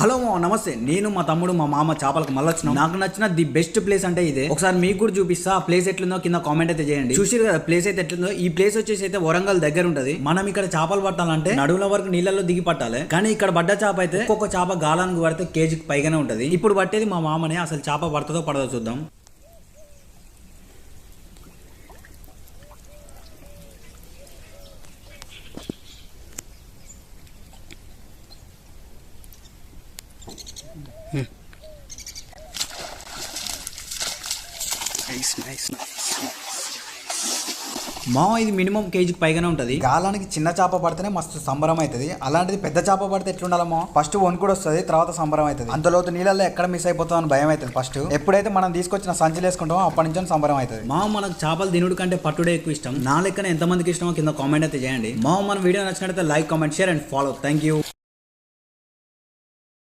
Hello నమస్తే, నేను మా తమ్ముడు మా మామ చేపలకు మళ్ళీ వచ్చినాం. నాకు నచ్చిన ది బెస్ట్ ప్లేస్ అంటే ఇదే. ఒకసారి మీకు కూడా చూపిస్తా. ఆ ప్లేస్ ఎట్లుందో కింద కామెంట్ అయితే చేయండి. చూసిరు కదా ప్లేస్ అయితే ఎట్లుందో. ఈ ప్లేస్ వచ్చేసి అయితే వరంగల్ దగ్గర ఉంటది. మనం ఇక్కడ చేపలు పట్టాలంటే నడువుల వరకు నీళ్ళలో దిగి పట్టాలి. కానీ ఇక్కడ పడ్డ చేప అయితే ఒక్కొక్క చేప గాలానికి పడితే కేజీకి పైగానే ఉంటది. ఇప్పుడు పట్టేది మా మామనే. అసలు చేప పడుతుందో పడదో చూద్దాం. మా ఇది మినిమం కేజీకి పైగానే ఉంటది. గాలానికి చిన్న చేప పడితేనే మస్తు సంబరం అవుతుంది. అలాంటిది పెద్ద చేప పడితే ఎట్లుండాలమో ఫస్ట్ వణుకుడు వస్తుంది, తర్వాత సంబరం అవుతుంది. అంతలోతు నీళ్ళల్లో ఎక్కడ మిస్ అయిపోతాం అని భయం అవుతుంది. ఫస్ట్ ఎప్పుడైతే మనం తీసుకొచ్చిన సంచులు వేసుకుంటామో అప్పటి నుంచి సంబరం అవుతుంది. మా మనకు చేపలు తినుడు కంటే పట్టుడే ఎక్కువ ఇష్టం. నా లెక్కన ఎంతమందికి ఇష్టమో కింద కామెంట్ అయితే చేయండి. మా మన వీడియో నచ్చినట్లయితే like, comment, share and follow. Thank you.